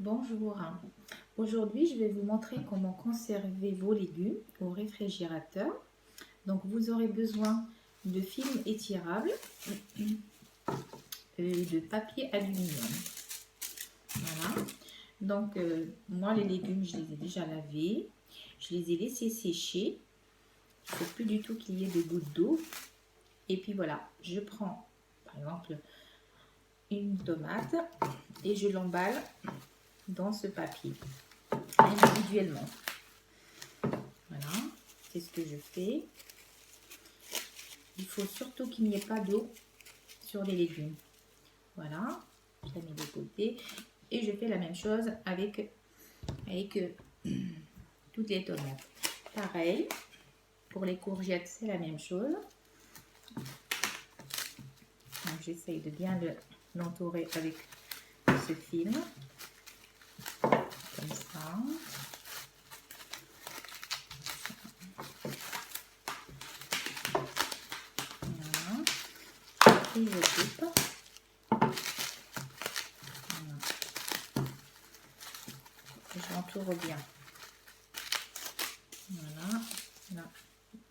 Bonjour, aujourd'hui je vais vous montrer comment conserver vos légumes au réfrigérateur. Donc vous aurez besoin de film étirable et de papier aluminium. Voilà. Donc moi les légumes je les ai déjà lavés, je les ai laissés sécher. Il ne faut plus du tout qu'il y ait de gouttes d'eau. Et puis voilà, je prends par exemple une tomate et je l'emballe dans ce papier individuellement. Voilà, c'est ce que je fais. Il faut surtout qu'il n'y ait pas d'eau sur les légumes. Voilà, je la mets de côté. Et je fais la même chose avec toutes les tomates. Pareil, pour les courgettes, c'est la même chose. J'essaye de bien l'entourer avec ce film. Comme ça. Et je coupe. Voilà. Je l'entoure bien. Voilà. Là,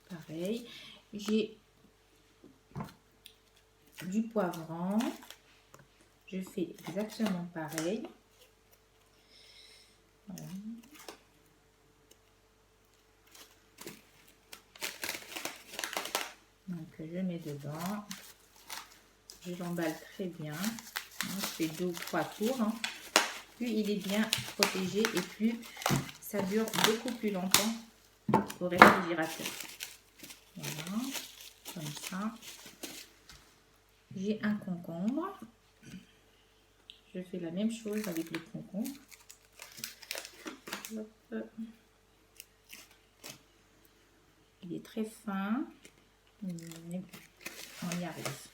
pareil. J'ai du poivron. Je fais exactement pareil. Voilà. Donc je mets dedans. Je l'emballe très bien. Je fais 2 ou 3 tours. Plus il est bien protégé et plus ça dure beaucoup plus longtemps au réfrigérateur. Voilà, comme ça. J'ai un concombre. Je fais la même chose avec le concombre. Hop. Il est très fin, mais on y arrive.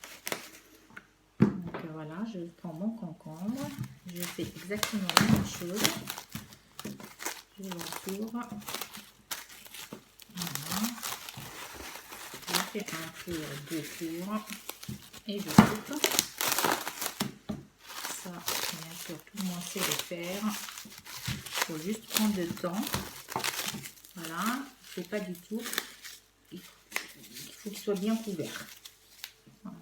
Donc voilà, je prends mon concombre, je fais exactement la même chose. Je l'entoure. Voilà. Je fais un tour, 2 tours et je coupe. Ça, bien sûr, tout le monde sait le faire. Il faut juste prendre le temps. Voilà, il ne faut pas du tout. Il faut qu'il soit bien couvert. Voilà.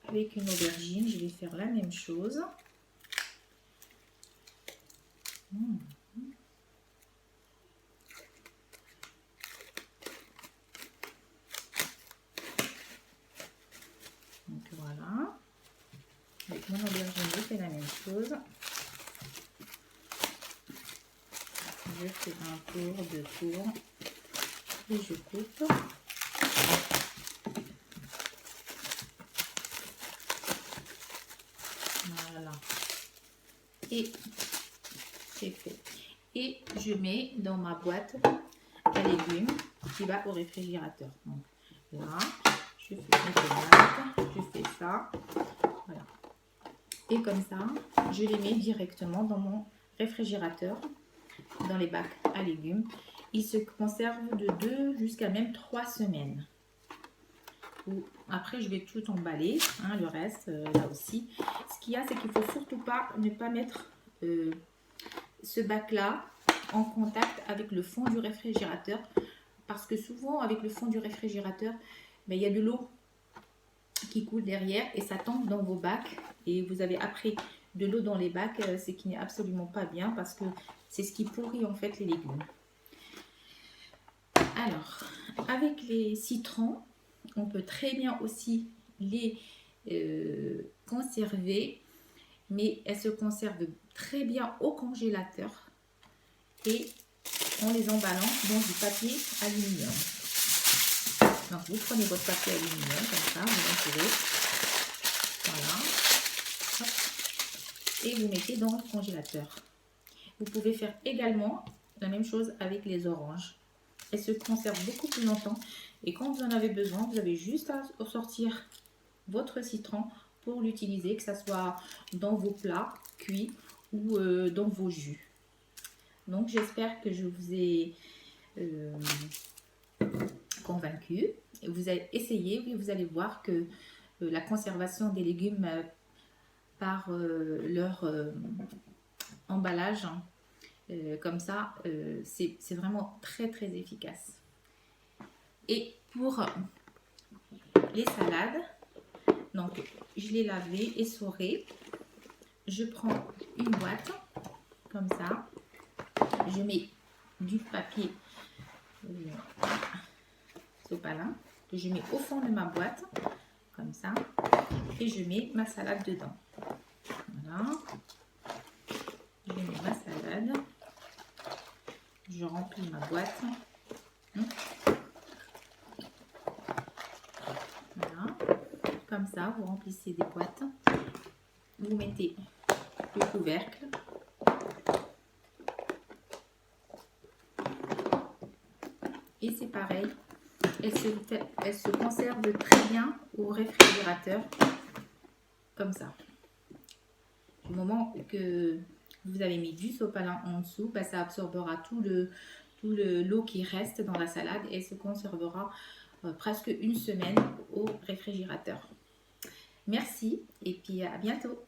Avec une aubergine, je vais faire la même chose. Donc voilà. Avec mon aubergine, je fais la même chose. Je fais un tour, 2 tours et je coupe. Voilà. Et c'est fait. Et je mets dans ma boîte à légumes qui va au réfrigérateur. Donc là, je fais mes tomates, je fais ça. Voilà. Et comme ça, je les mets directement dans mon réfrigérateur, dans les bacs à légumes. Ils se conservent de 2 jusqu'à même 3 semaines. Après, je vais tout emballer, le reste, là aussi. Ce qu'il y a, c'est qu'il ne faut surtout pas ne pas mettre ce bac-là en contact avec le fond du réfrigérateur. Parce que souvent, avec le fond du réfrigérateur, il y a de l'eau qui coule derrière et ça tombe dans vos bacs. Et vous avez après de l'eau dans les bacs, ce qui n'est absolument pas bien parce que c'est ce qui pourrit en fait les légumes. Alors, avec les citrons, on peut très bien aussi les conserver, mais elles se conservent très bien au congélateur et en les emballant dans du papier aluminium. Donc vous prenez votre papier aluminium comme ça, vous l'entourez, voilà, hop, et vous mettez dans le congélateur. Vous pouvez faire également la même chose avec les oranges. Elles se conservent beaucoup plus longtemps et quand vous en avez besoin, vous avez juste à sortir votre citron pour l'utiliser, que ce soit dans vos plats cuits ou dans vos jus. Donc j'espère que je vous ai convaincu. Vous allez essayer et vous allez voir que la conservation des légumes par leur emballage. Comme ça, c'est vraiment très très efficace. Et pour les salades, donc je l'ai lavé, essoré. Je prends une boîte comme ça. Je mets du papier sopalin que je mets au fond de ma boîte comme ça, et je mets ma salade dedans. Voilà, je mets ma salade, je remplis ma boîte. Voilà, comme ça vous remplissez des boîtes, vous mettez le couvercle. Et c'est pareil, elle se conserve très bien au réfrigérateur, comme ça. Du moment que vous avez mis du sopalin en dessous, bah, ça absorbera tout l'eau qui reste dans la salade et se conservera presque une semaine au réfrigérateur. Merci et puis à bientôt.